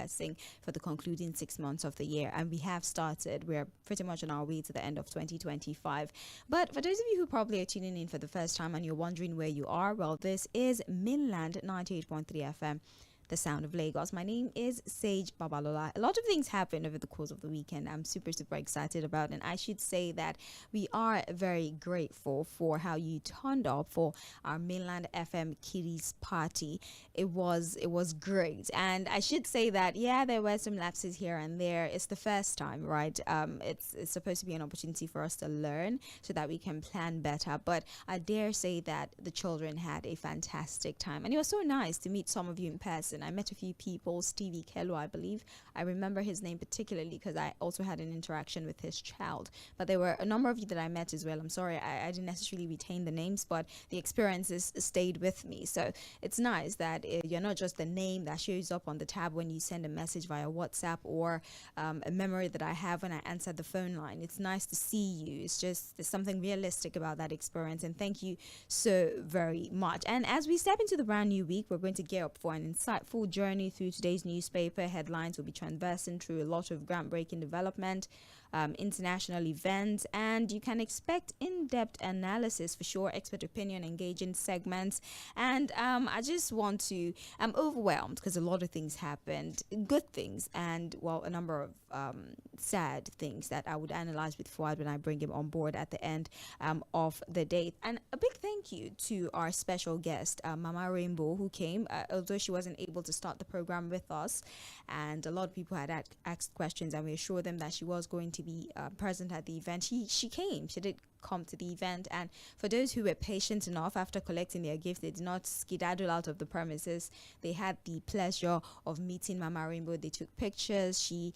progressing for the concluding 6 months of the year. And we have started. We're pretty much on our way to the end of 2025. But for those of you who probably are tuning in for the first time and you're wondering where you are, well, this is Mainland 98.3 FM. The sound of Lagos. My name is Sage Babalola. A lot of things happened over the course of the weekend. I'm super excited about, and I should say that we are very grateful for how you turned up for our Mainland FM Kiddies party. It was great, and I should say that there were some lapses here and there. It's the first time, right? It's supposed to be an opportunity for us to learn so that we can plan better. But I dare say that the children had a fantastic time, and it was so nice to meet some of you in person. I met a few people, Stevie Kello, I believe. I remember his name particularly because I also had an interaction with his child. But there were a number of you that I met as well. I'm sorry, I didn't necessarily retain the names, but the experiences stayed with me. So it's nice that you're not just the name that shows up on the tab when you send a message via WhatsApp or a memory that I have when I answer the phone line. It's nice to see you. There's something realistic about that experience. And thank you so very much. And as we step into the brand new week, we're going to gear up for an insightful journey through today's newspaper headlines. Will be traversing through a lot of groundbreaking development, international events, and you can expect in-depth analysis for sure, expert opinion, engaging segments. And I just want to, I'm overwhelmed because a lot of things happened, good things, and well, a number of sad things that I would analyze with Fuad when I bring him on board at the end of the day. And a big thank you to our special guest, Mama Rainbow, who came, although she wasn't able to start the program with us, and a lot of people had asked questions, and we assured them that she was going to be present at the event. She came. She did come to the event, and for those who were patient enough after collecting their gifts, they did not skedaddle out of the premises. They had the pleasure of meeting Mama Rainbow. They took pictures. She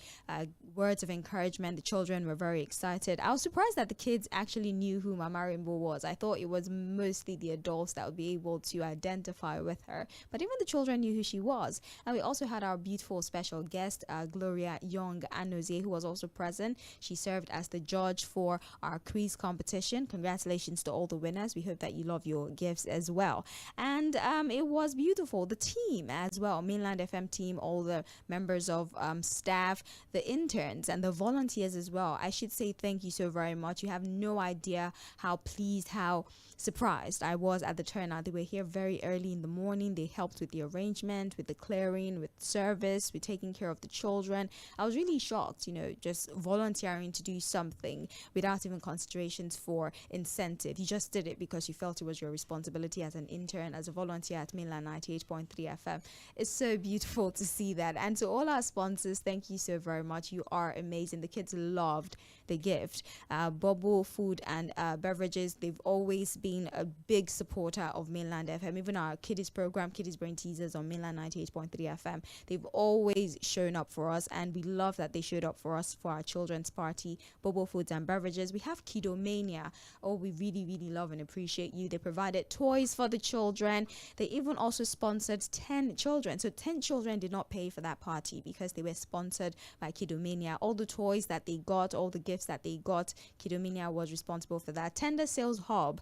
words of encouragement. The children were very excited. I was surprised that the kids actually knew who Mama Rainbow was. I thought it was mostly the adults that would be able to identify with her, but even the children knew who she was. And we also had our beautiful special guest, Gloria Young Anozie, who was also present. She served as the judge for our quiz competition. Congratulations to all the winners. We hope that you love your gifts as well. And it was beautiful. The team as well, Mainland FM team, all the members of staff, the interns and the volunteers as well. I should say thank you so very much. You have no idea how pleased, how surprised I was at the turnout. They were here very early in the morning. They helped with the arrangement, with the clearing, with service, with taking care of the children. I was really shocked, just volunteering to do something without even considerations for incentive. You just did it because you felt it was your responsibility as an intern, as a volunteer at Mainland 98.3 FM. It's so beautiful to see that. And to all our sponsors, thank you so very much. You are amazing. The kids loved the gift. Bubble Food and Beverages, they've always been a big supporter of Mainland FM. Even our kiddies program, Kiddies Brain Teasers on Mainland 98.3 FM, they've always shown up for us, and we love that they showed up for us for our children's party. Bubble Foods and Beverages. We have Kido Mania. Oh, we really love and appreciate you. They provided toys for the children. They even also sponsored 10 children. So 10 children did not pay for that party because they were sponsored by Kidomania. All the toys that they got, all the gifts that they got, Kidomania was responsible for that. Tender Sales Hub,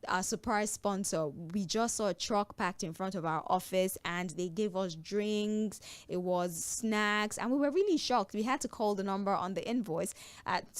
our surprise sponsor. We just saw a truck packed in front of our office, and they gave us drinks. It was snacks, and we were really shocked. We had to call the number on the invoice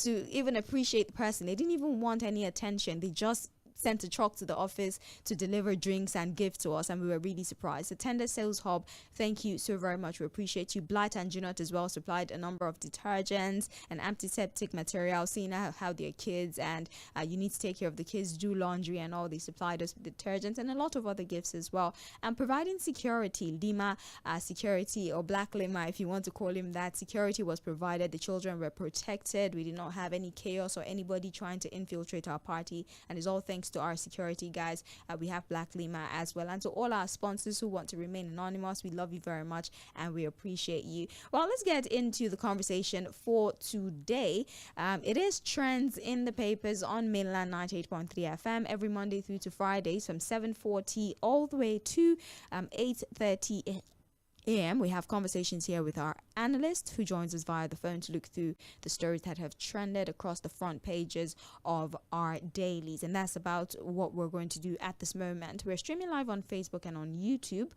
to even appreciate the person. They didn't even want any attention. They just sent a truck to the office to deliver drinks and gifts to us, and we were really surprised. The Tender Sales Hub, thank you so very much. We appreciate you. Blight and Junot as well supplied a number of detergents and antiseptic material, seeing how their kids and you need to take care of the kids, do laundry and all. They supplied us with detergents and a lot of other gifts as well. And providing security, Lima security, or Black Lima if you want to call him that, security was provided. The children were protected. We did not have any chaos or anybody trying to infiltrate our party, and it's all thanks to our security guys. We have Black Lima as well. And to all our sponsors who want to remain anonymous, we love you very much and we appreciate you. Well, let's get into the conversation for today. It is trends in the papers on Mainland 98.3 FM every Monday through to Fridays from 7:40 all the way to 8:30 a.m. We have conversations here with our analyst who joins us via the phone to look through the stories that have trended across the front pages of our dailies. And that's about what we're going to do at this moment. We're streaming live on Facebook and on YouTube,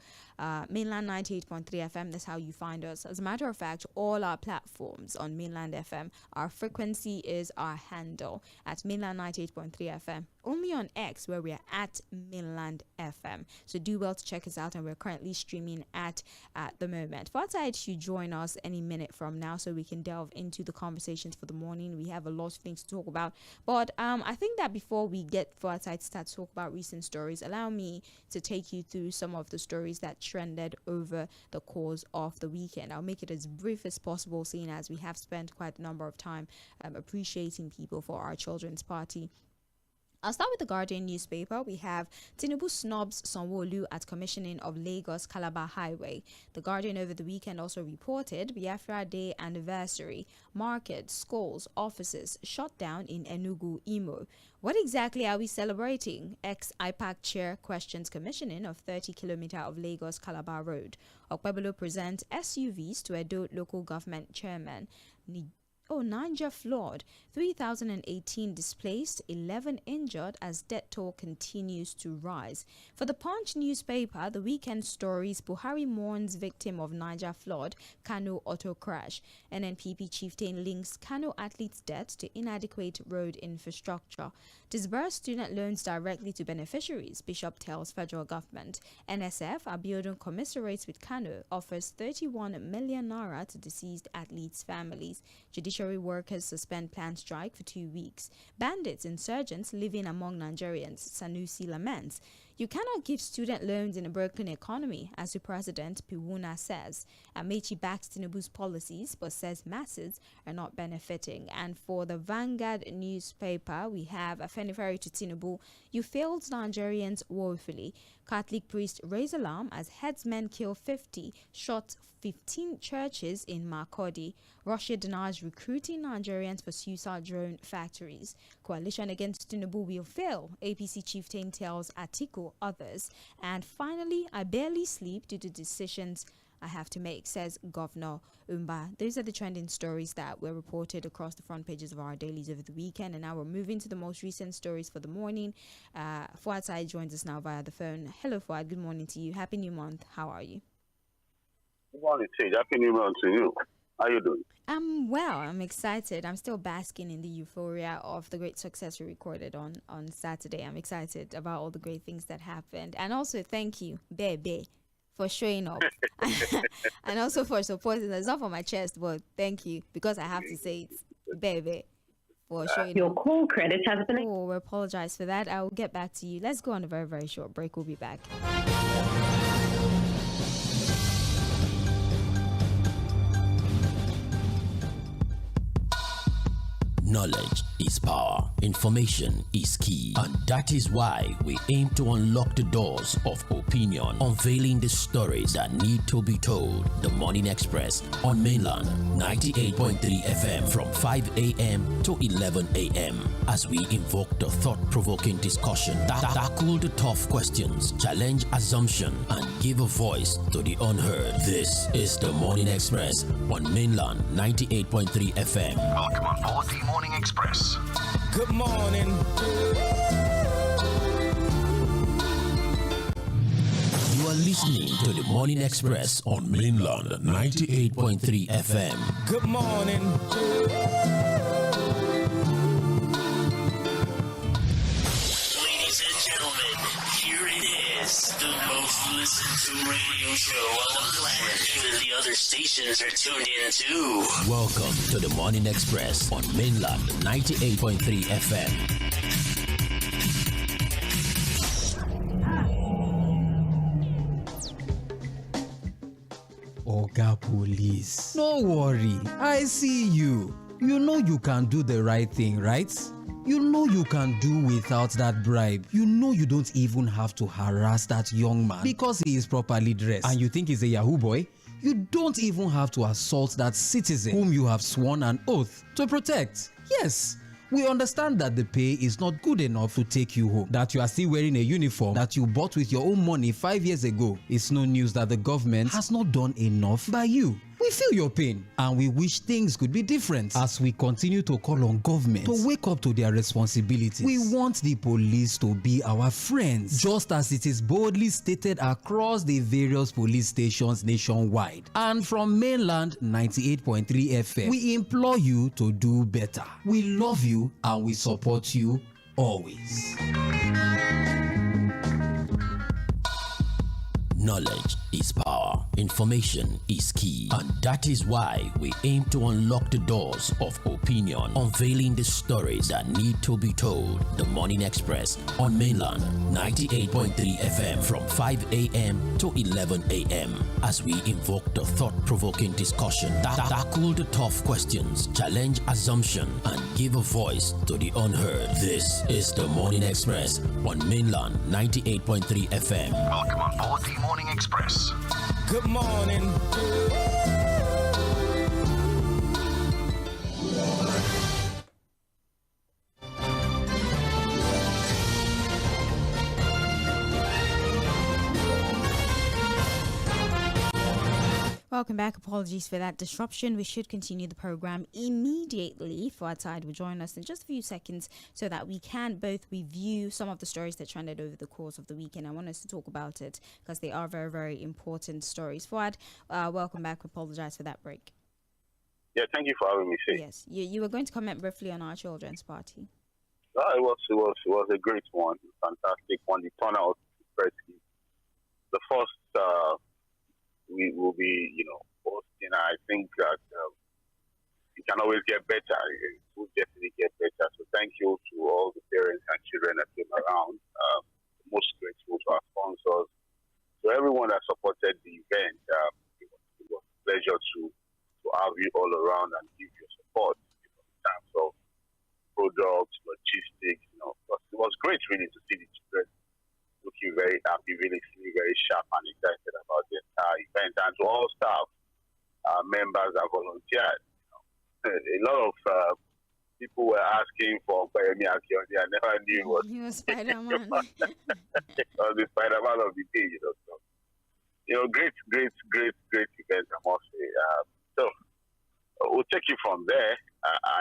Mainland 98.3 FM. That's how you find us. As a matter of fact, all our platforms on Mainland FM, our frequency is our handle at Mainland 98.3 FM. Only on X, where we are at Mainland FM. So do well to check us out, and we're currently streaming at the moment. Fᴜᴜ should join us any minute from now so we can delve into the conversations for the morning. We have a lot of things to talk about, but I think that before we get Fᴜᴜ to start to talk about recent stories, allow me to take you through some of the stories that trended over the course of the weekend. I'll make it as brief as possible, seeing as we have spent quite a number of time appreciating people for our children's party. I'll start with the Guardian newspaper. We have Tinubu snobs Sanwo-Olu at commissioning of Lagos-Calabar Highway. The Guardian over the weekend also reported Biafra Day anniversary. Markets, schools, offices shut down in Enugu, Imo. What exactly are we celebrating? Ex-IPAC chair questions commissioning of 30-kilometer of Lagos-Calabar Road. Okpebholo presents SUVs to Edo local government chairman. Niger flood, 3,018 displaced, 11 injured as death toll continues to rise. For the Punch newspaper, the weekend stories: Buhari mourns victim of Niger flood, Kano auto crash. NNPP chieftain links Kano athletes' death to inadequate road infrastructure. Disburse student loans directly to beneficiaries, Bishop tells federal government. NSF, Abiodun commiserates with Kano, offers 31 million naira to deceased athletes' families. Judiciary workers suspend planned strike for 2 weeks. Bandits, insurgents living among Nigerians, Sanusi laments. You cannot give student loans in a broken economy, as the President Piwuna says. Amechi backs Tinubu's policies, but says masses are not benefiting. And for the Vanguard newspaper, we have Afenifere to Tinubu. You failed Nigerians woefully. Catholic priest raise alarm as headsmen kill 50, shot 15 churches in Makurdi. Russia denies recruiting Nigerians for suicide drone factories. Coalition against Tinubu will fail, APC chieftain tells Atiku others. And finally, I barely sleep due to decisions I have to make, says Governor Umba. Those are the trending stories that were reported across the front pages of our dailies over the weekend. And now we're moving to the most recent stories for the morning. Fᴜᴜ joins us now via the phone. Hello, Fᴜᴜ. Good morning to you. Happy New Month. How are you? Good morning, Tej. Happy New Month to you. How are you doing? I'm well. I'm excited. I'm still basking in the euphoria of the great success we recorded on Saturday. I'm excited about all the great things that happened. And also, thank you, Bebe, for showing up. And also for supporting us. It's not for my chest, but thank you, because I have to say it, Bebe, for showing up. Your call credit has been... Oh, we apologize for that. I will get back to you. Let's go on a very, very short break. We'll be back. Knowledge is power. Information is key. And that is why we aim to unlock the doors of opinion, unveiling the stories that need to be told. The Morning Express on Mainland 98.3 FM from 5 a.m. to 11 a.m. as we invoke the thought-provoking discussion, tackle the tough questions, challenge assumption, and give a voice to the unheard. This is the Morning Express on Mainland 98.3 FM. Welcome on board the Morning Express. Good morning. You are listening to the Morning Express on Mainland 98.3 FM. Good morning. Ladies and gentlemen, here it is, the most listened to radio show on the planet. Even the other stations are tuned in too. Welcome to the Morning Express on Mainland 98.3 FM. Oga Police, no worry, I see you. You know you can do the right thing, right? You know you can do without that bribe. You know you don't even have to harass that young man because he is properly dressed. And you think he's a Yahoo boy? You don't even have to assault that citizen whom you have sworn an oath to protect. Yes, We understand that the pay is not good enough to take you home, that you are still wearing a uniform that you bought with your own money 5 years ago. It's no news that the government has not done enough by you. We feel your pain and we wish things could be different as we continue to call on government to wake up to their responsibilities. We want the police to be our friends, just as it is boldly stated across the various police stations nationwide. And from mainland 98.3 FM, we implore you to do better. We love you and we support you always. Knowledge is power. Information is key. And that is why we aim to unlock the doors of opinion, unveiling the stories that need to be told. The Morning Express on mainland 98.3 FM from 5 a.m. to 11 a.m. as we invoke the thought-provoking discussion, tackle the tough questions, challenge assumption, and give a voice to the unheard. This is the Morning Express on mainland 98.3 FM. Welcome on board the Morning Express. Good morning. Welcome back. Apologies for that disruption. We should continue the program immediately. Fuad will join us in just a few seconds so that we can both review some of the stories that trended over the course of the weekend. I want us to talk about it because they are very, very important stories. Fuad, welcome back. We apologize for that break. Yeah, thank you for having me. Yes, you were going to comment briefly on our children's party. It was a great one, fantastic one. The turnout impressive. The first we will be, hosting. I think that it can always get better. It will definitely get better. So thank you to all the parents and children that came around. Most grateful to our sponsors, to everyone that supported the event. It was a pleasure to have you all around and give your support in terms of products, logistics. It was great really to see the children looking very happy, really feeling very sharp and excited about the entire event. And to all staff, members that volunteered. A lot of people were asking for 괏ᴜᴜ. I never knew it was. He was Spider-Man. It was the Spider-Man of the day, So, great event, I must say. So, we'll take you from there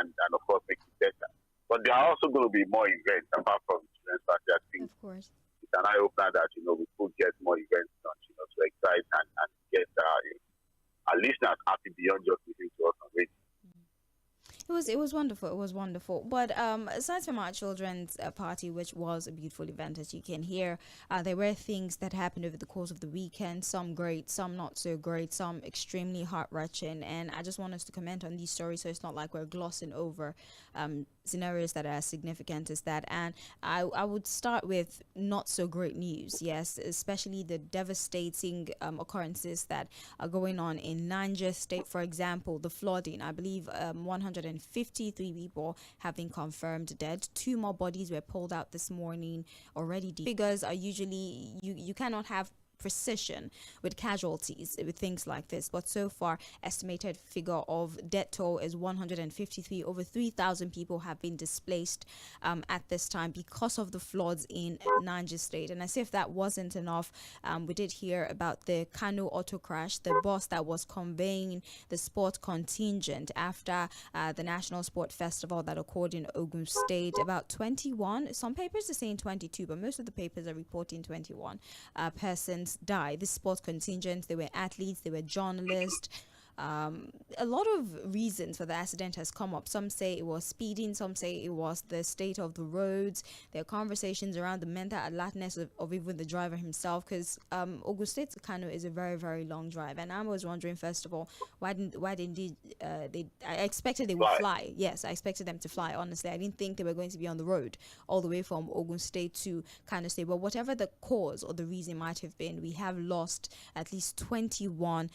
and of course make it better. But there are also going to be more events apart from the children's party. I think Of course. it's an eye-opener that, we could get more events done, to excite and get our listeners happy beyond just listening to us on radio. It was wonderful. It was wonderful. But aside from our children's party, which was a beautiful event, as you can hear, there were things that happened over the course of the weekend. Some great, some not so great, some extremely heart-wrenching. And I just want us to comment on these stories, so it's not like we're glossing over scenarios that are as significant as that. And I would start with not so great news. Yes, especially the devastating occurrences that are going on in Niger State. For example, the flooding. I believe 153 people have been confirmed dead. 2 more bodies were pulled out this morning already. Figures are usually, you cannot have precision with casualties with things like this, but so far estimated figure of death toll is 153. Over 3,000 people have been displaced at this time because of the floods in Niger State. And as if that wasn't enough, we did hear about the Kano auto crash, the bus that was conveying the sport contingent after the National Sport Festival that occurred in Ogun State. About 21, some papers are saying 22, but most of the papers are reporting 21 persons died. This sports contingent, they were athletes, they were journalists. A lot of reasons for the accident has come up. Some say it was speeding, some say it was the state of the roads. There are conversations around the mental alertness of even the driver himself, because Ogun State to Kano is a very, very long drive. And I was wondering, first of all, why didn't they I expected they would fly. Yes, I expected them to fly, honestly. I didn't think they were going to be on the road all the way from Ogun State to Kano State. But whatever the cause or the reason might have been, we have lost at least 21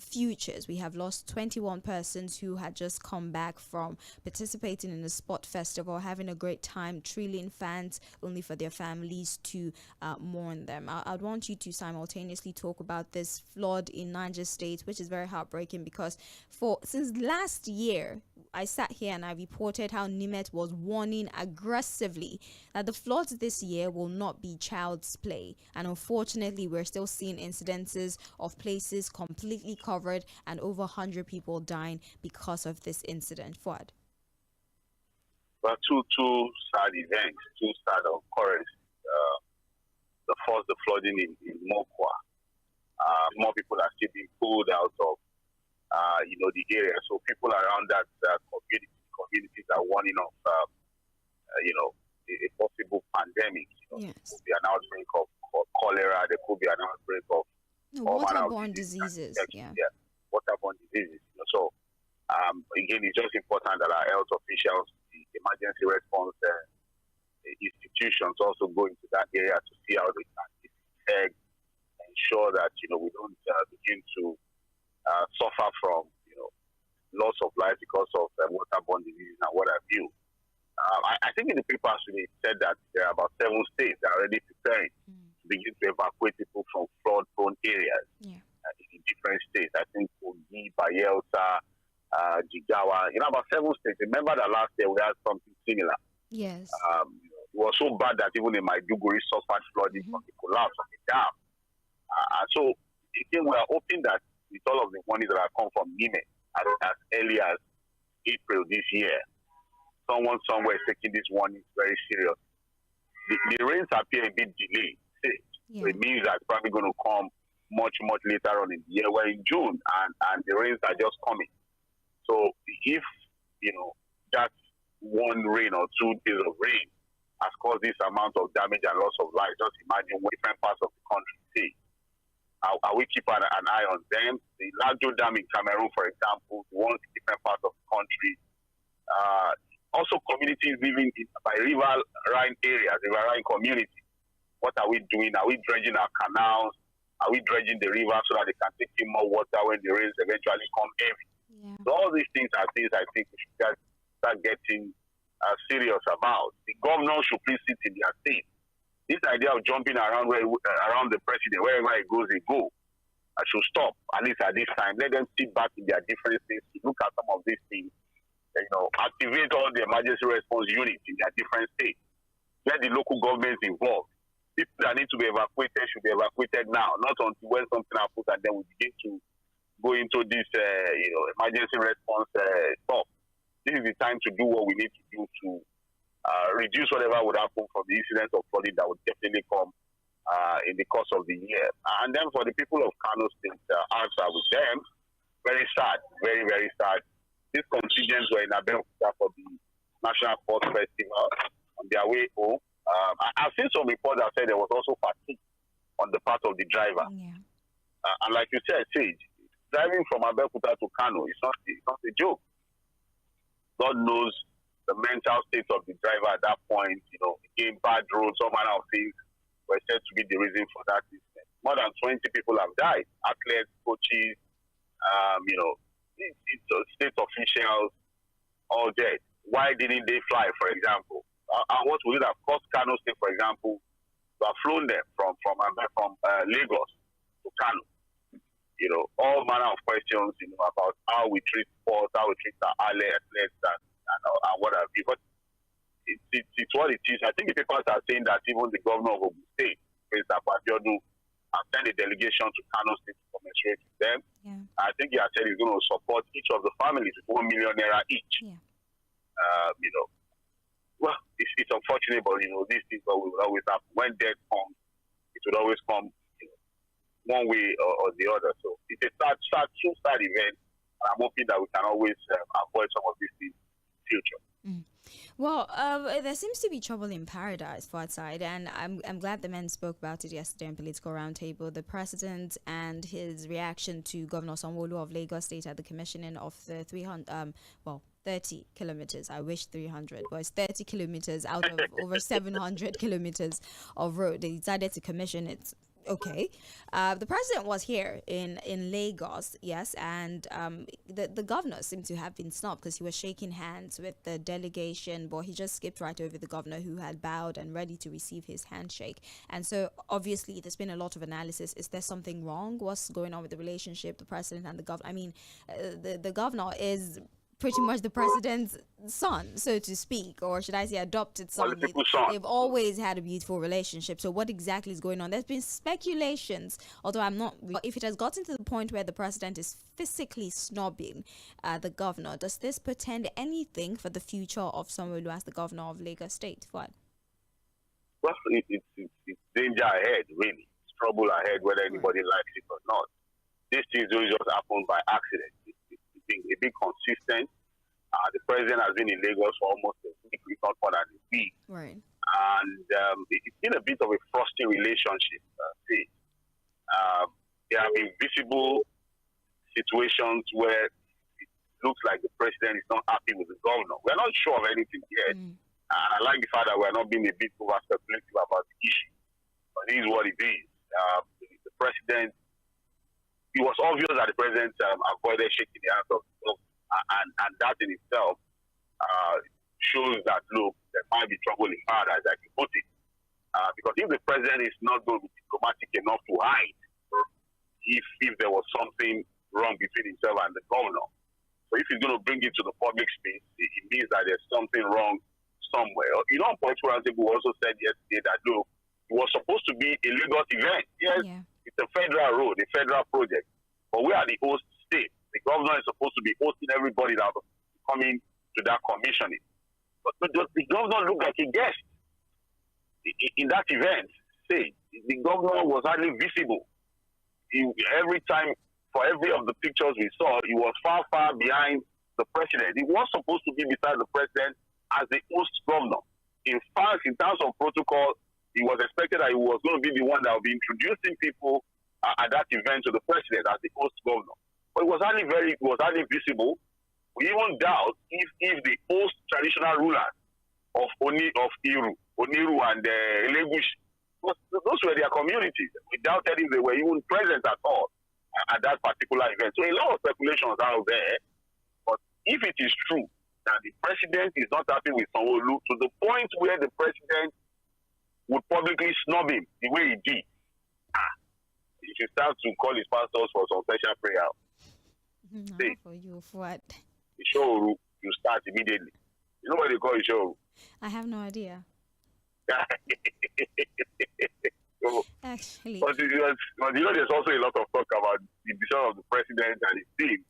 futures. We have lost 21 persons who had just come back from participating in a sport festival, having a great time, thrilling fans, only for their families to mourn them. I'd want you to simultaneously talk about this flood in Niger State, which is very heartbreaking because since last year, I sat here and I reported how NIMET was warning aggressively that the floods this year will not be child's play. And unfortunately, we're still seeing incidences of places completely covered and over 100 people dying because of this incident. Fuad. Well, two sad events, two sad occurrences. The first, the flooding in Mokwa. More people are still being pulled out of, the area. So people around that communities are warning of, a possible pandemic. Yes. There could be an outbreak of cholera. There could be an outbreak of waterborne diseases. Yeah, waterborne diseases. So, again, it's just important that our health officials, the emergency response institutions also go into that area to see how they can disinfect, ensure that we don't begin to suffer from loss of life because of waterborne disease and what have you. I think in the papers today it said that there are about 7 states that are already preparing to begin to evacuate people from flood-prone areas in different states. I think Kogi, Bayelsa, Jigawa, about 7 states. Remember that last year we had something similar. Yes. It was so bad that even in Maiduguri suffered flooding from the collapse of the dam. So again, we are hoping that with all of the money that have come from NIME as early as April this year, someone somewhere is taking this warning very serious. The rains appear a bit delayed. So it means that it's probably going to come much, much later on in the year. We're in June and the rains are just coming. So if, that one rain or 2 days of rain has caused this amount of damage and loss of life, just imagine what different parts of the country see. Are we keeping an eye on them? The Lagdo Dam in Cameroon, for example, the ones in different parts of the country. Also, communities living by riverine areas, riverine communities. What are we doing? Are we dredging our canals? Are we dredging the river so that they can take in more water when the rains eventually come heavy? Yeah. So all these things are things I think we should start getting serious about. The governor should please sit in their state. This idea of jumping around around the president, wherever he goes, they go. I should stop, at least at this time. Let them sit back in their different states to look at some of these things. Activate all the emergency response units in their different states. Let the local governments involved. People that need to be evacuated should be evacuated now, not until when something happens and then we begin to go into this, emergency response stop. This is the time to do what we need to do to reduce whatever would happen from the incidents of flooding that would definitely come in the course of the year. And then for the people of Kano State, answer with them, very sad, very, very sad. These contingents were in Abeokuta for the National Sports Festival on their way home. I've seen some reports that said there was also fatigue on the part of the driver. Yeah. And like you said, Sage, driving from Abeokuta to Kano is not a joke. God knows the mental state of the driver at that point, again, bad roads, all manner of things were said to be the reason for that incident. More than 20 people have died. Athletes, coaches, state officials, all dead. Why didn't they fly, for example? And what would it have cost Kano State, for example, to have flown them from Lagos to Kano? All manner of questions, about how we treat sports, how we treat our athletes, and what have you. But it's what it is. I think the papers are saying that even the governor of Ogun State, Mr. Abiodun, has sent a delegation to Kano State to commensurate with them. Yeah. I think he has said he's going to support each of the families with 1 million naira each. Yeah. Well, it's unfortunate, but these things will always happen. When death comes, it will always come one way or the other. So it's a sad event. And I'm hoping that we can always avoid some of these things in the future. Well, there seems to be trouble in paradise for outside, and I'm glad the men spoke about it yesterday in Political Roundtable. The president and his reaction to Governor Sanwo-Olu of Lagos State at the commissioning of the 30 kilometers. I wish 300, but it's 30 kilometers out of over 700 kilometers of road. They decided to commission it. Okay. The president was here in Lagos, yes, and the governor seemed to have been snubbed because he was shaking hands with the delegation, but he just skipped right over the governor who had bowed and ready to receive his handshake. And so obviously there's been a lot of analysis. Is there something wrong? What's going on with the relationship, the president and the governor? I mean, the governor is pretty much the president's son, so to speak, or should I say adopted son. They've always had a beautiful relationship. So what exactly is going on? There's been speculations, although I'm not, if it has gotten to the point where the president is physically snobbing the governor, does this portend anything for the future of Sanwo-Olu as the governor of Lagos State? What? Well, it's danger ahead, really. It's trouble ahead, whether anybody likes it or not. This thing don't just happen by accident. It's been a bit consistent. The president has been in Lagos for almost a week, if not more than a week. Right. And it's been a bit of a frosty relationship. There have been visible situations where it looks like the president is not happy with the governor. We're not sure of anything yet. And I like the fact that we're not being a bit over speculative about the issue. But it is what it is. The president, it was obvious that the president avoided shaking the hands of the governor. And that in itself shows that, look, there might be trouble in paradise, as you put it. Because if the president is not going to be diplomatic enough to hide if there was something wrong between himself and the governor, so if he's going to bring it to the public space, it means that there's something wrong somewhere. You know, Political Roundtable also said yesterday that, look, it was supposed to be a Lagos event. Yes, it's a federal road, a federal project. But we are the host state. The governor is supposed to be hosting everybody that was coming to that commissioning. But the governor looked like a guest in that event. Say, the governor was hardly visible. Every time, for every of the pictures we saw, he was far, far behind the president. He was supposed to be beside the president as the host governor. In fact, in terms of protocol, it was expected that he was going to be the one that would be introducing people at that event to the president as the host governor. But it was hardly visible. We even doubt if the host traditional rulers of Iru and Elegushi, those were their communities. We doubted if they were even present at all at that particular event. So a lot of speculations are out there. But if it is true that the president is not happy with Sanwo-Olu to the point where the president would publicly snub him the way he did, he should start to call his pastors for some special prayer. For you, what? Issō-Oru, you start immediately. You know what they call Issō-Oru? I have no idea. Actually. But you know, there's also a lot of talk about the decision of the president and his team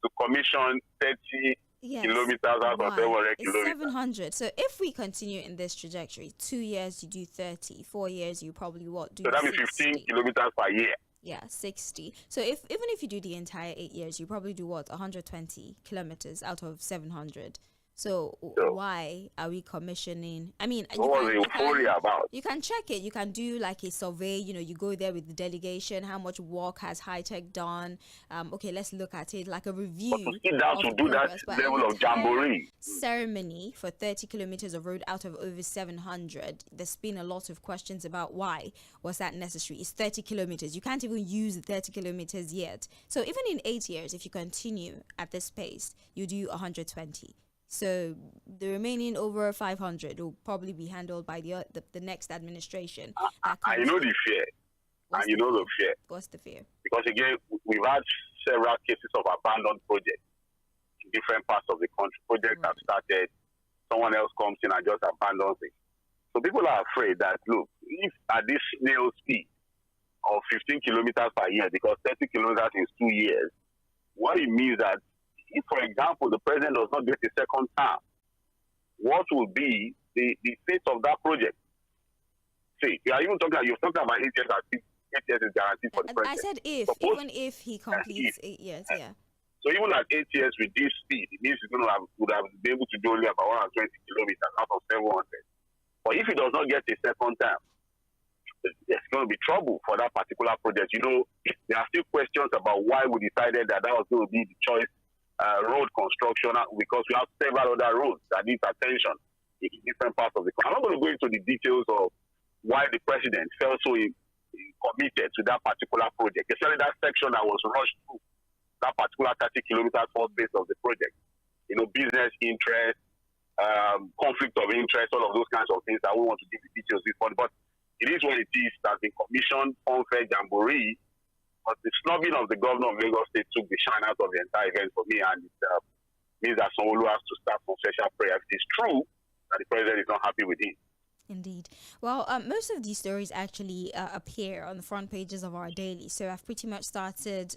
to commission 30 kilometers out of 700 kilometers. 700. So if we continue in this trajectory, 2 years you do 30, 4 years you probably do so that means 15 kilometers per year. Yeah, 60. So even if you do the entire 8 years, you probably do 120 kilometers out of 700. So why are we commissioning? I mean, you can check it. You can do like a survey. You know, you go there with the delegation. How much work has high tech done? Okay, let's look at it like a review. But to sit down to do that level of jamboree ceremony for 30 kilometers of road out of over 700. There's been a lot of questions about why was that necessary. It's 30 kilometers. You can't even use the 30 kilometers yet. So even in 8 years, if you continue at this pace, you do 120. So the remaining over 500 will probably be handled by the next administration. I know the fear. And you know the fear. What's the fear? Because again, we've had several cases of abandoned projects in different parts of the country. Projects have started, someone else comes in and just abandons it. So people are afraid that, look, if at this snail speed of 15 kilometers per year, because 30 kilometers is 2 years, what it means that if, for example, the president does not get a second term, what will be the fate of that project? See, you're talking about 8 years, 8 years is guaranteed for the president. I said even if he completes 8 years, So even at 8 years with this speed, it means he's would have been able to do only about 120 kilometers out of 700. But if he does not get a second term, there's going to be trouble for that particular project. You know, there are still questions about why we decided that was going to be the choice road construction, because we have several other roads that need attention in different parts of the country. I'm not going to go into the details of why the president felt so committed to that particular project, especially that section that was rushed through, that particular 30 kilometers first base of the project. You know, business interest, conflict of interest, all of those kinds of things that we want to give the details this one. But it is what it is. That the commission, unfair jamboree. But the snubbing of the governor of Lagos State took the shine out of the entire event for me, and means that Sanwo-Olu has to start some special prayer. If it's true that the president is not happy with him. Indeed. Well, most of these stories actually appear on the front pages of our daily. So I've pretty much started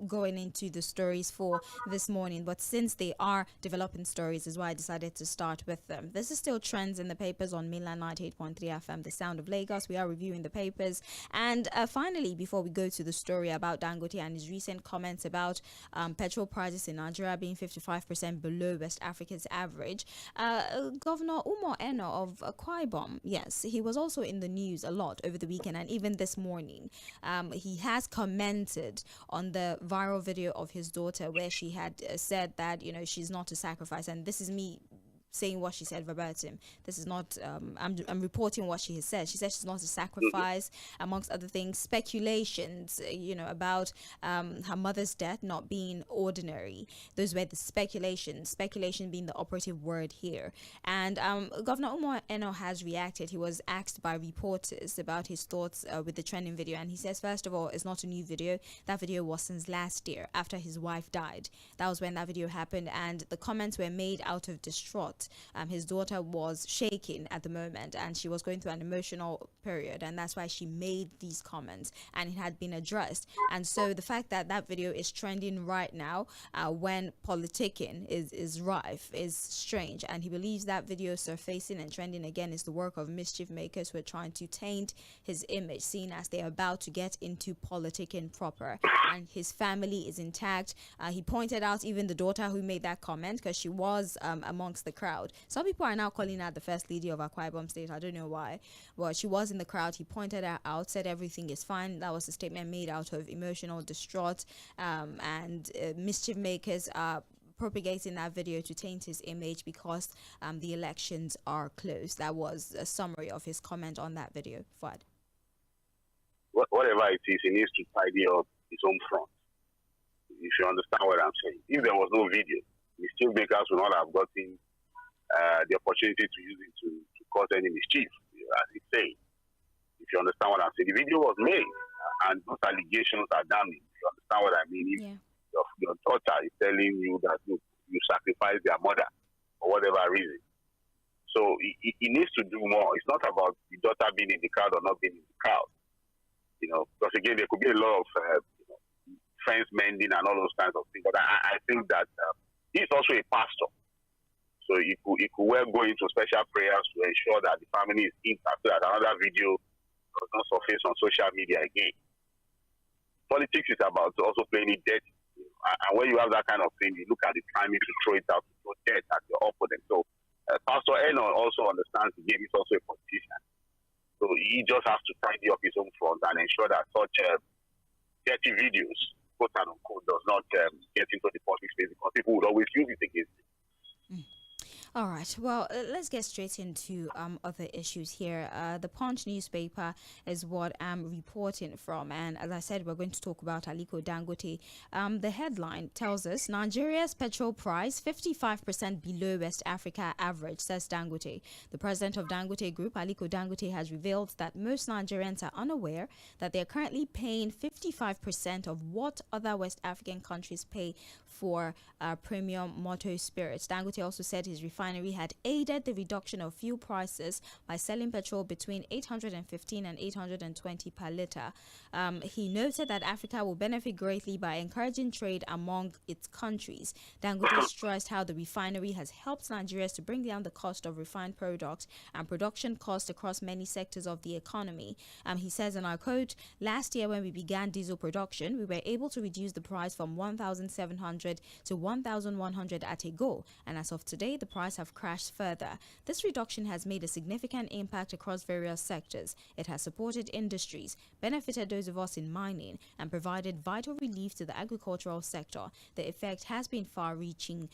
going into the stories for this morning. But since they are developing stories, is why I decided to start with them. This is still trends in the papers on Mainland 98.3 FM, The Sound of Lagos. We are reviewing the papers. And finally, before we go to the story about Dangote and his recent comments about petrol prices in Nigeria being 55% below West Africa's average, Governor Mgsmåɪᴜ of Akwa Ibom, yes, he was also in the news a lot over the weekend and even this morning. He has commented on the viral video of his daughter where she had said that, she's not a sacrifice. And this is me saying what she said verbatim. This is not, I'm reporting what she has said. She said she's not a sacrifice, amongst other things, speculations, about her mother's death not being ordinary. Those were the speculation being the operative word here. And Governor Mgsmåɪᴜ has reacted. He was asked by reporters about his thoughts with the trending video. And he says, first of all, it's not a new video. That video was since last year after his wife died. That was when that video happened. And the comments were made out of distraught. His daughter was shaking at the moment and she was going through an emotional period, and that's why she made these comments, and it had been addressed. And so the fact that that video is trending right now when politicking is rife is strange, and he believes that video surfacing and trending again is the work of mischief makers who are trying to taint his image, seen as they're about to get into politicking proper, and his family is intact. He pointed out even the daughter who made that comment, because she was amongst the crowd. Some people are now calling her the first lady of Akwa Ibom State. I don't know why. Well, she was in the crowd. He pointed her out, said everything is fine. That was a statement made out of emotional distraught, and mischief makers are propagating that video to taint his image because the elections are close. That was a summary of his comment on that video. Fuad. Whatever it is, he needs to tidy up his own front. If you understand what I'm saying. If there was no video, mischief makers would not have gotten the opportunity to use it to cause any mischief, as he said. If you understand what I'm saying, the video was made, and those allegations are damning. If you understand what I mean, if your daughter is telling you that you sacrificed their mother for whatever reason, so he needs to do more. It's not about the daughter being in the crowd or not being in the crowd, because again there could be a lot of fence mending and all those kinds of things. But I think that he's also a pastor. So he could well go into special prayers to ensure that the family is intact, so that another video does not surface on social media again. Politics is about also playing it dirty. And when you have that kind of thing, you look at the timing to throw it out, to throw dirt at your opponent. So Pastor Enon also understands the game. He's also a politician. So he just has to tidy up his own front and ensure that such dirty videos, quote unquote, does not get into the public space, because people would always use it against him. All right. Well, let's get straight into other issues here. The Punch newspaper is what I'm reporting from. And as I said, we're going to talk about Aliko Dangote. The headline tells us Nigeria's petrol price 55% below West Africa average, says Dangote. The president of Dangote Group, Aliko Dangote, has revealed that most Nigerians are unaware that they're currently paying 55% of what other West African countries pay for premium motor spirits. Dangote also said his refinery had aided the reduction of fuel prices by selling petrol between 815 and 820 per litre. He noted that Africa will benefit greatly by encouraging trade among its countries. Dangote stressed how the refinery has helped Nigerians to bring down the cost of refined products and production costs across many sectors of the economy. He says, and I quote, "Last year when we began diesel production, we were able to reduce the price from 1,700 to 1,100 at a go, and as of today, the price have crashed further. This reduction has made a significant impact across various sectors. It has supported industries, benefited those of us in mining, and provided vital relief to the agricultural sector. The effect has been far-reaching,"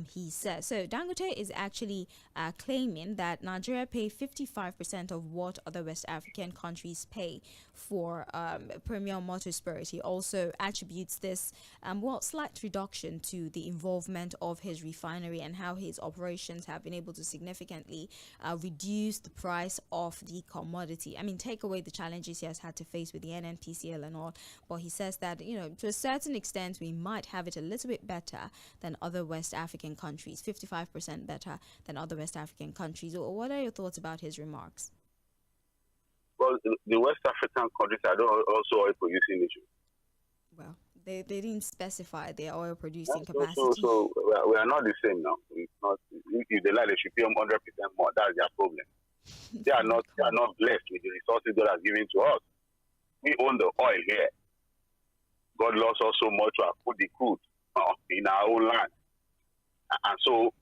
he says. So Dangote is actually claiming that Nigeria pay 55% of what other West African countries pay for premium motor spirits. He also attributes this slight reduction to the involvement of his refinery and how his operations actions have been able to significantly reduce the price of the commodity. I mean, take away the challenges he has had to face with the NNPCL and all, but he says that, to a certain extent, we might have it a little bit better than other West African countries, 55% better than other West African countries. What are your thoughts about his remarks? Well, the West African countries are also oil producing nations. Well, they didn't specify their oil producing capacity. So we are not the same now. It's not, if they like, they should pay them 100% more. That's their problem. They are not blessed with the resources God has given to us. We own the oil here. God loves us so much to have put the crude in our own land. And so,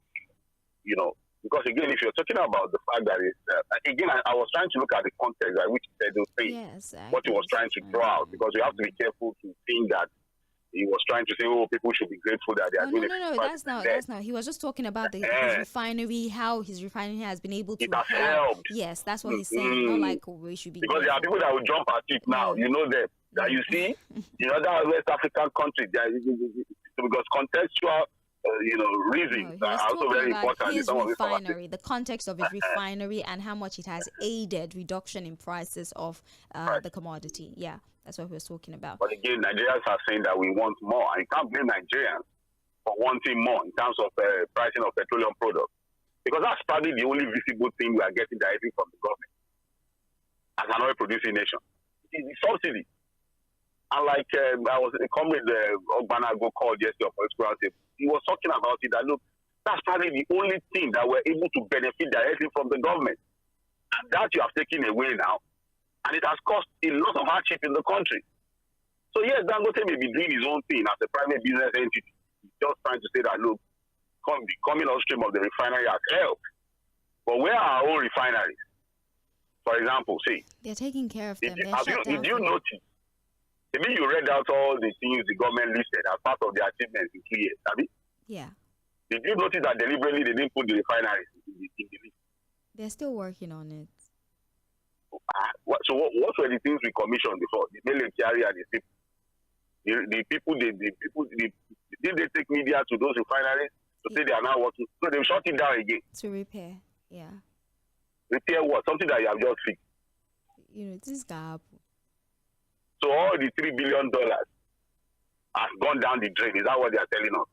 because again, if you're talking about the fact that it's, again, I was trying to look at the context at which he said those things, what he was trying to draw out, because we have to be careful to think that he was trying to say, people should be grateful that they are doing it. No, that's not. He was just talking about his refinery, how his refinery has been able to help. Yes, that's what he's saying. Not like we should be. Because there are people that will jump at it now. You know them. That you see, that West African country, because contextual reasons are also very important. His refinery, the context of his refinery, and how much it has aided reduction in prices of the commodity. Yeah, that's what we were talking about. But again, Nigerians are saying that we want more, and you can't blame Nigerians for wanting more in terms of pricing of petroleum products, because that's probably the only visible thing we are getting directly from the government as an oil-producing nation. It's the subsidy. And like I was a comrade Ogbanago called yesterday for his. He was talking about it that, look, that's probably the only thing that we're able to benefit directly from the government. And that you have taken away now. And it has caused a lot of hardship in the country. So yes, Dangote may be doing his own thing as a private business entity. He's just trying to say that, look, coming upstream of the refinery has helped. But where are our own refineries? For example, see. They're taking care of them. Did you notice? Maybe you read out all the things the government listed as part of their achievements in 2 years, have you? Yeah. Did you notice that deliberately they didn't put the refineries in the list? They're still working on it. So what were the things we commissioned before? The military and the people, did they take media to those refineries to say they are now working? So they shut it down again. To repair, yeah. Repair what? Something that you have just fixed. This gap. So all the $3 billion has gone down the drain. Is that what they are telling us?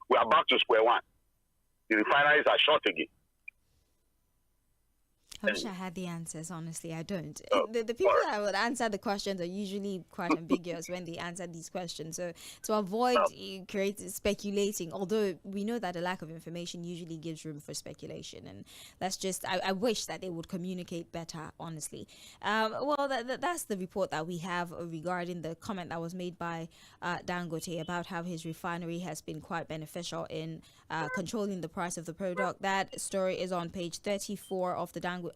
We are back to square one. The refineries are short again. I wish I had the answers, honestly. I don't. The people that would answer the questions are usually quite ambiguous when they answer these questions. So to avoid speculating, although we know that a lack of information usually gives room for speculation. And that's just, I wish that they would communicate better, honestly. That's the report that we have regarding the comment that was made by Dangote about how his refinery has been quite beneficial in controlling the price of the product. That story is on page 34 of the Dangote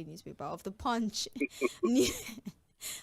newspaper, of the Punch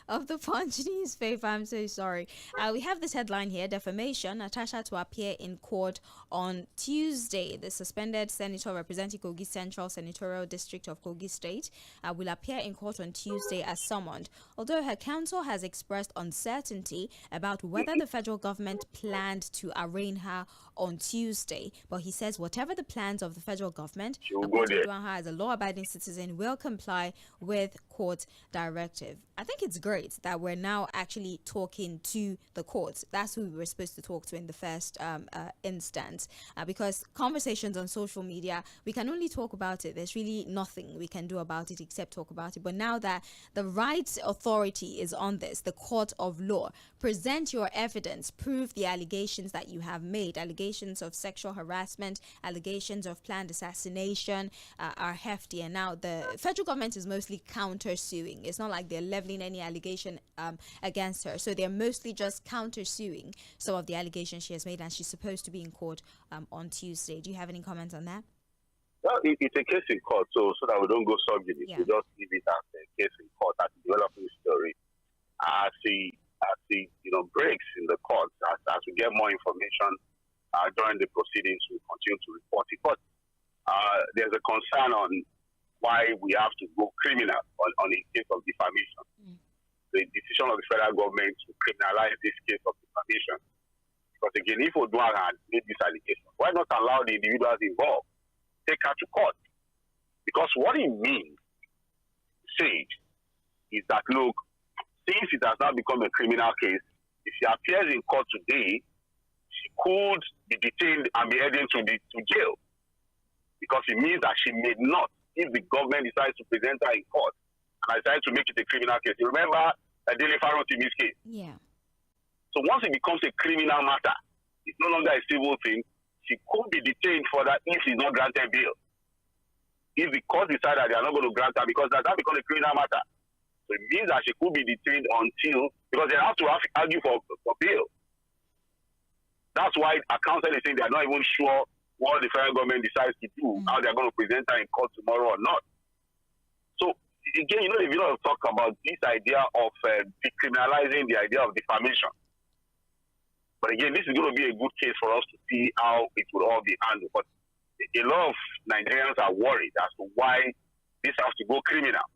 of the Punch newspaper. I'm so sorry. We have this headline here: defamation. Natasha to appear in court on Tuesday. The suspended senator representing Kogi Central Senatorial District of Kogi State will appear in court on Tuesday as summoned. Although her counsel has expressed uncertainty about whether the federal government planned to arraign her on Tuesday, but he says whatever the plans of the federal government, her as a law-abiding citizen will comply with court directive. I think it's great that we're now actually talking to the courts. That's who we were supposed to talk to in the first instance, because conversations on social media, we can only talk about it. There's really nothing we can do about it except talk about it. But now that the right authority is on this, the court of law, present your evidence, prove the allegations that you have made. Allegations of sexual harassment, allegations of planned assassination are hefty. And now the federal government is mostly counter-suing. It's not like they're leveling any allegation against her. So they're mostly just counter-suing some of the allegations she has made, and she's supposed to be in court on Tuesday. Do you have any comments on that? Well, it's a case in court, so that we don't go subject it. We just leave it as a case in court, as a developing story. I see breaks in the courts as we get more information during the proceedings. We continue to report it, but there's a concern on why we have to go criminal on a case of defamation. The decision of the federal government to criminalize this case of defamation Because again, if Oduang had made this allegation, why not allow the individuals involved take her to court? Because what it means, Sage, is that look, since it has now become a criminal case, if she appears in court today, she could be detained and be heading to jail. Because it means that she may not, if the government decides to present her in court and decides to make it a criminal case. You remember DᴏɪＲ Fᴏᴜᴜs case? Yeah. So once it becomes a criminal matter, it's no longer a civil thing, she could be detained further if she's not granted bail. If the court decide that they are not going to grant her, because that becomes a criminal matter. So it means that she could be detained until, because they have to argue for bail. That's why a counsel is saying they are not even sure what the federal government decides to do, how they're going to present her in court tomorrow or not. So again, you know, if you don't talk about this idea of decriminalizing the idea of defamation. But again, this is going to be a good case for us to see how it will all be handled. But a lot of Nigerians are worried as to why this has to go criminal.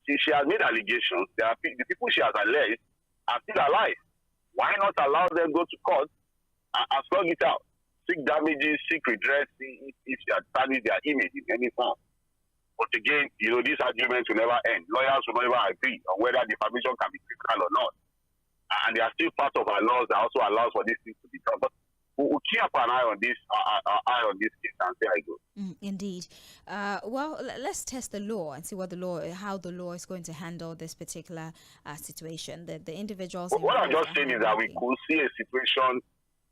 Since she has made allegations, the people she has alleged are still alive. Why not allow them go to court and slug it out? Seek damages, seek redress, if she has tarnished their image in any form. But again, you know, these arguments will never end. Lawyers will never agree on whether defamation can be criminal or not. And they are still part of our laws that also allows for these things to be done. But we'll keep an eye on this, case and see how it goes. Indeed. Well, let's test the law and see how the law is going to handle this particular situation. The individuals. What I'm just saying is that we could see a situation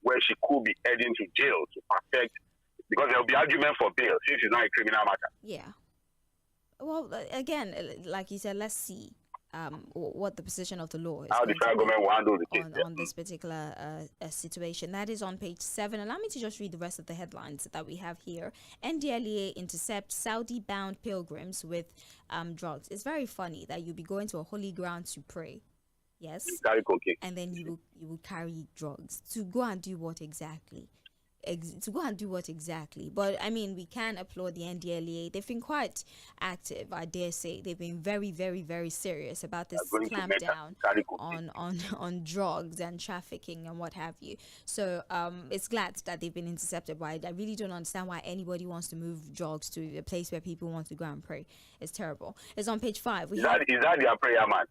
where she could be heading to jail to protect, because there will be argument for bail since it's not a criminal matter. Yeah. Well, again, like you said, let's see what the position of the law is. How the federal government will handle the case on this particular situation. That is on page 7. Allow me to just read the rest of the headlines that we have here. NDLEA intercepts Saudi-bound pilgrims with drugs. It's very funny that you'll be going to a holy ground to pray. Yes. And then you will carry drugs. To go and do what exactly? But I mean, we can applaud the NDLEA. They've been quite active, I dare say. They've been very, very, very serious about this clampdown on drugs and trafficking and what have you. So it's glad that they've been intercepted. But I really don't understand why anybody wants to move drugs to a place where people want to go and pray. It's terrible. It's on page 5. Is that their prayer, man?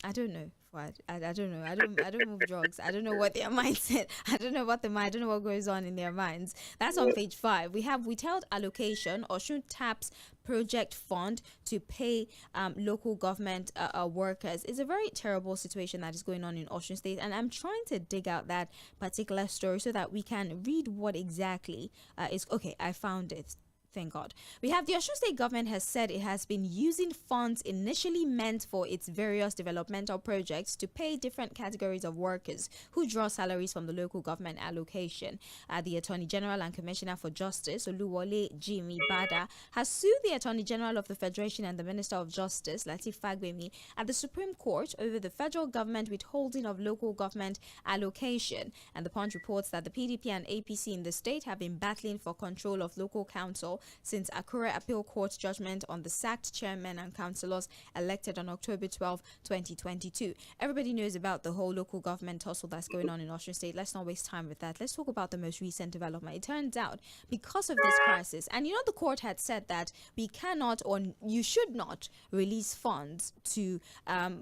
I don't know. I don't know. I don't move drugs. I don't know what their mindset. I don't know what goes on in their minds. That's on page 5. We have withheld allocation. Osun taps project fund to pay local government workers. It's a very terrible situation that is going on in Osun State, and I'm trying to dig out that particular story so that we can read what exactly is. Okay, I found it. Thank God. We have the Osun State government has said it has been using funds initially meant for its various developmental projects to pay different categories of workers who draw salaries from the local government allocation. The Attorney General and Commissioner for Justice, Oluwole Jimi Bada, has sued the Attorney General of the Federation and the Minister of Justice, Lateef Fagbemi, at the Supreme Court over the federal government withholding of local government allocation. And the Punch reports that the PDP and APC in the state have been battling for control of local council since Akure Appeal Court judgment on the sacked chairmen and councillors elected on October 12, 2022. Everybody knows about the whole local government tussle that's going on in Osun State. Let's not waste time with that. Let's talk about the most recent development. It turns out, because of this crisis, and you know the court had said that we cannot or you should not release funds to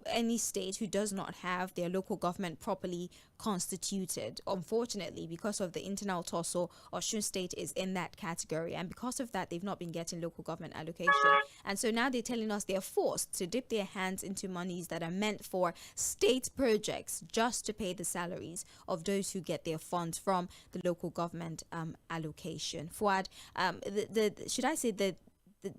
any state who does not have their local government properly constituted. Unfortunately, because of the internal tussle, Osun State is in that category, and because of that, they've not been getting local government allocation. And so now they're telling us they're forced to dip their hands into monies that are meant for state projects just to pay the salaries of those who get their funds from the local government allocation. Fouad, should I say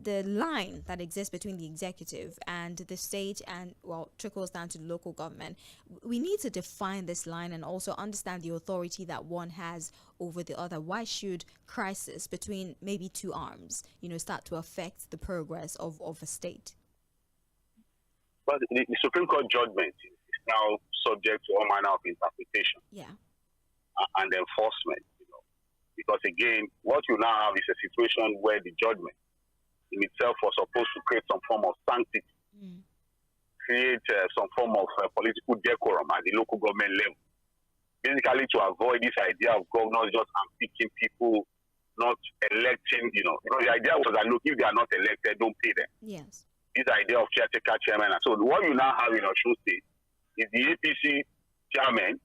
the line that exists between the executive and the state and, well, trickles down to the local government, we need to define this line and also understand the authority that one has over the other. Why should crisis between maybe two arms, start to affect the progress of a state? But the Supreme Court judgment is now subject to all manner of interpretation and enforcement, because again, what you now have is a situation where the judgment in itself was supposed to create some form of sanctity, create some form of political decorum at the local government level. basically to avoid this idea of governors just picking people, not electing, because the idea was that, look, if they are not elected, don't pay them. Yes. This idea of caretaker chairman. And so what you now have in Osun State is the APC chairman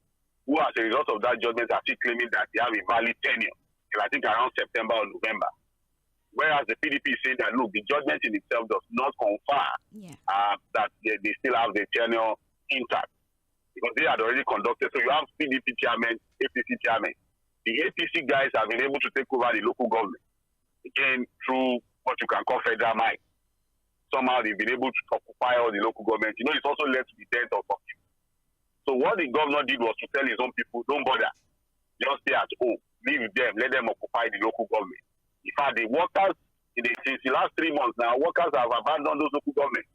who, as a result of that judgment, are still claiming that they have a valid tenure till I think around September or November. Whereas the PDP is saying that, look, the judgment in itself does not confer that they still have the tenure intact because they had already conducted. So you have PDP chairman, APC chairman. The APC guys have been able to take over the local government, again, through what you can call federal might. Somehow they've been able to occupy all the local government. It's also led to the death of some people. So what the governor did was to tell his own people, don't bother. Just stay at home. Leave them. Let them occupy the local government. In fact, the workers, since the last 3 months now, workers have abandoned those local governments.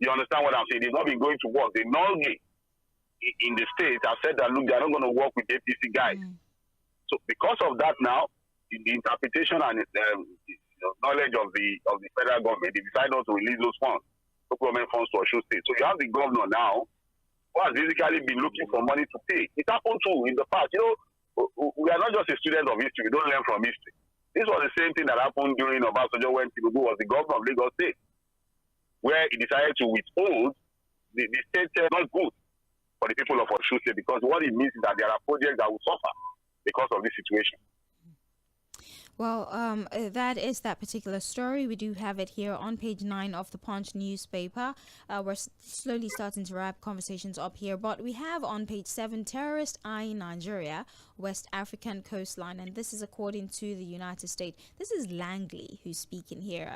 You understand what I'm saying? They've not been going to work. The Norgay in the state have said that, look, they're not going to work with APC guys. So because of that now, the interpretation and knowledge of the federal government, they decided not to release those funds, local government funds to Osun State. So you have the governor now who has basically been looking for money to pay. It happened too in the past. We are not just a student of history. We don't learn from history. This was the same thing that happened during Obasanjo when Tinubu was the governor of Lagos State, where he decided to withhold the state not good for the people of Osun State, because what it means is that there are projects that will suffer because of this situation. Well, that is that particular story. We do have it here on page 9 of the Punch newspaper. We're slowly starting to wrap conversations up here, but we have on page 7, terrorist eyeing Nigeria, West African coastline, and this is according to the United States. This is Langley who's speaking here.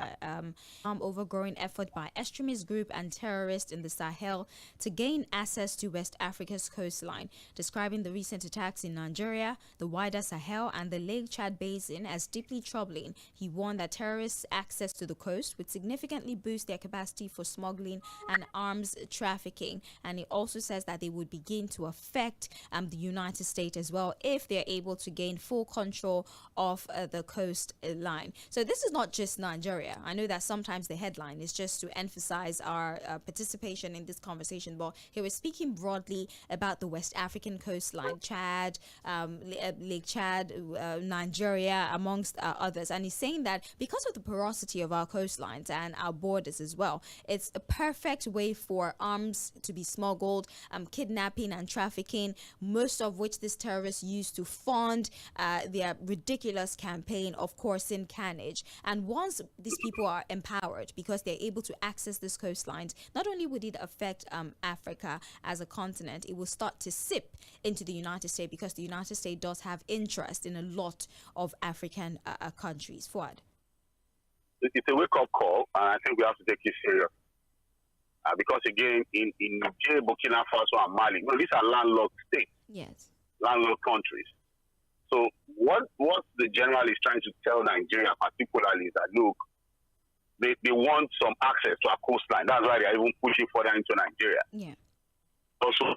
Over growing effort by extremist group and terrorists in the Sahel to gain access to West Africa's coastline, describing the recent attacks in Nigeria, the wider Sahel, and the Lake Chad Basin as deeply troubling. He warned that terrorists' access to the coast would significantly boost their capacity for smuggling and arms trafficking, and he also says that they would begin to affect the United States as well if they're able to gain full control of the coastline. So this is not just Nigeria. I know that sometimes the headline is just to emphasize our participation in this conversation, but he was speaking broadly about the West African coastline, Chad, Lake Chad, Nigeria, amongst others. And he's saying that because of the porosity of our coastlines and our borders as well, it's a perfect way for arms to be smuggled, kidnapping and trafficking, most of which these terrorists use to fund their ridiculous campaign of coursing carnage. And once these people are empowered because they're able to access these coastlines, not only would it affect Africa as a continent, it will start to sip into the United States, because the United States does have interest in a lot of African countries. Fouad. It's a wake-up call, and I think we have to take it serious. Because again, in Niger, Burkina Faso, and Mali, these are landlocked states. Yes. Landlocked countries. So what the general is trying to tell Nigeria particularly is that, look, they want some access to our coastline. That's why they are even pushing further into Nigeria. Yeah. Also.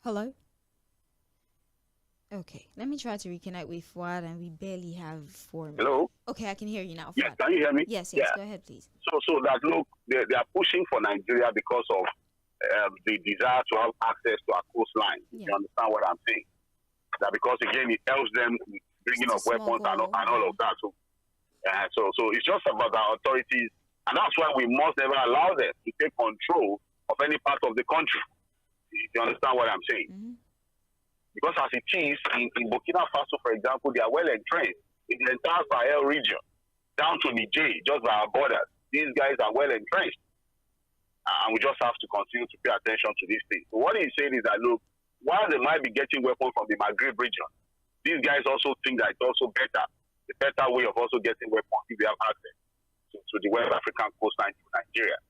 Hello? Okay, let me try to reconnect with Fouad, and we barely have 4 minutes. Hello? Okay, I can hear you now. Yes, can you hear me? Yes, yeah. Go ahead, please. So that, look, they are pushing for Nigeria because of the desire to have access to our coastline. Yeah. You understand what I'm saying? That because, again, it helps them with bringing up weapons and all of that. So it's just about our authorities, and that's why we must never allow them to take control of any part of the country. You understand what I'm saying? Mm-hmm. Because as it is, in Burkina Faso, for example, they are well entrenched in the entire Sahel region, down to Niger, just by our borders. These guys are well entrenched. And we just have to continue to pay attention to these things. So what he's saying is that, look, while they might be getting weapons from the Maghreb region, these guys also think that it's also better, the better way of also getting weapons if they have access to the West African coastline to Nigeria.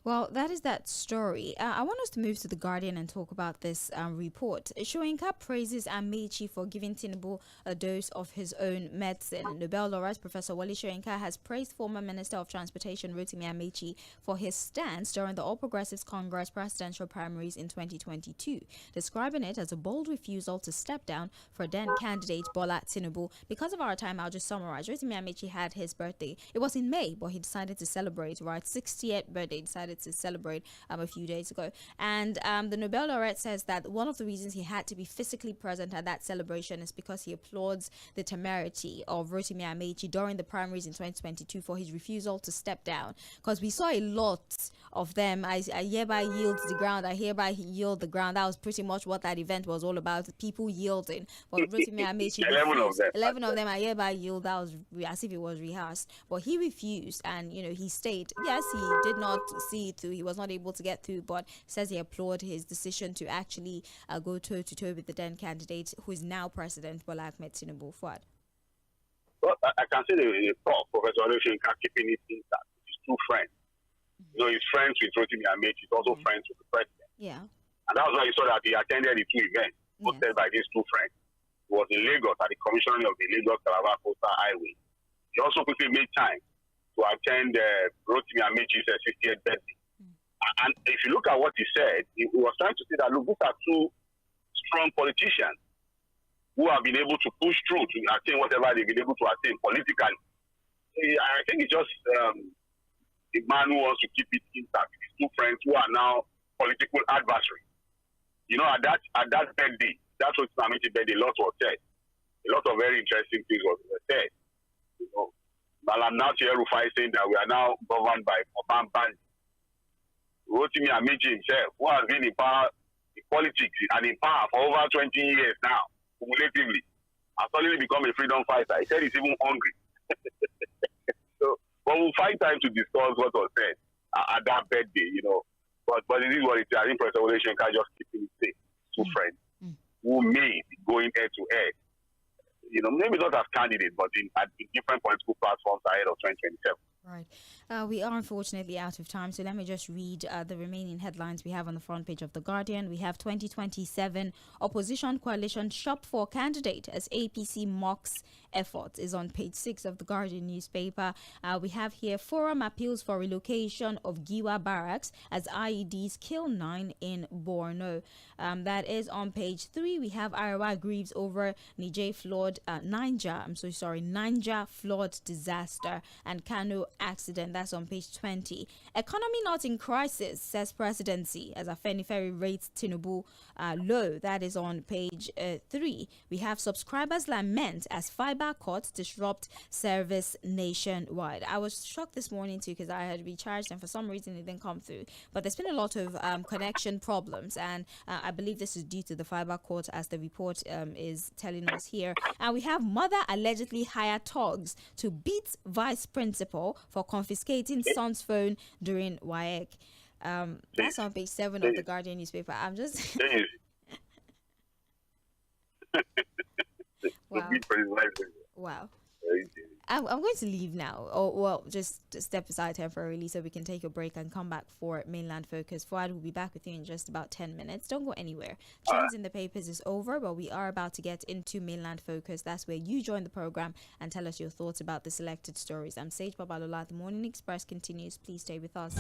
Well, that is that story. I want us to move to The Guardian and talk about this report. Soyinka praises Amaechi for giving Tinubu a dose of his own medicine. Nobel laureate Professor Wole Soyinka has praised former Minister of Transportation Rotimi Amaechi for his stance during the All Progressives Congress presidential primaries in 2022, describing it as a bold refusal to step down for then candidate Bola Tinubu. Because of our time, I'll just summarize. Rotimi Amaechi had his birthday. It was in May, but he decided to celebrate, right? 60th birthday, decided decided to celebrate a few days ago. And the Nobel laureate says that one of the reasons he had to be physically present at that celebration is because he applauds the temerity of Rotimi Amaechi during the primaries in 2022 for his refusal to step down. Because we saw a lot of them. I hereby yield the ground. I hereby yield the ground. That was pretty much what that event was all about. People yielding. But Rotimi Amaechi 11 of them I hereby yield. That was as if it was rehearsed. But he refused, and he stayed. Yes, he did not see it through. He was not able to get through, but says he applauded his decision to actually go toe to toe with the then candidate, who is now President Bola Ahmed Tinubu. Fouad. Well, I can say the top Professor Olusegun keeping it intact. He's two friends. He's friends with Rotimi Amaechi. He's also friends with the president. Yeah. And that's why you saw that he attended the two events hosted by these two friends. He was in Lagos at the commissioning of the Lagos-Calabar Coastal Highway. He also quickly made time to attend Rotimi Amaechi's 60th birthday. And if you look at what he said, he was trying to say that, look, these are two strong politicians who have been able to push through to attain whatever they've been able to attain politically. I think it's just the man who wants to keep it intact. His two friends who are now political adversaries. At that birthday, that's what Amaechi's birthday, a lot was said. A lot of very interesting things were said. Malam Nasir El-Rufai saying that we are now governed by Oban Band. Rotimi Amaechi himself, who has been in power in politics and in power for over 20 years now, cumulatively, has suddenly become a freedom fighter. He said he's even hungry. But we'll find time to discuss what was said at that birthday, But it is what it is. I think Professor Olusegun can just keep it safe. Two friends who may be going head to head, maybe not as candidates, but at different political platforms ahead of 2027. Right. We are unfortunately out of time, so let me just read the remaining headlines we have on the front page of The Guardian. We have 2027 opposition coalition shop for candidate as APC mocks efforts is on page 6 of The Guardian newspaper. We have here forum appeals for relocation of Giwa barracks as IEDs kill 9 in Borno. That is on page 3. We have Arawa grieves over Niger flood disaster and Kano accident. That's on page 20. Economy not in crisis, says presidency, as Afenifere rates Tinubu low. That is on page 3. We have subscribers lament as fiber cuts disrupt service nationwide. I was shocked this morning too because I had recharged and for some reason it didn't come through. But there's been a lot of connection problems, and I believe this is due to the fiber cut, as the report is telling us here. And we have mother allegedly hired thugs to beat vice principal for confiscating son's phone during WAEC. That's on page 7 of the Guardian newspaper. I'm just wow. I'm going to leave now, just step aside temporarily so we can take a break and come back for Mainland Focus. Fouad will be back with you in just about 10 minutes. Don't go anywhere. Trends in the papers is over, but we are about to get into Mainland Focus. That's where you join the program and tell us your thoughts about the selected stories. I'm Sage Babalola. The Morning Express continues. Please stay with us.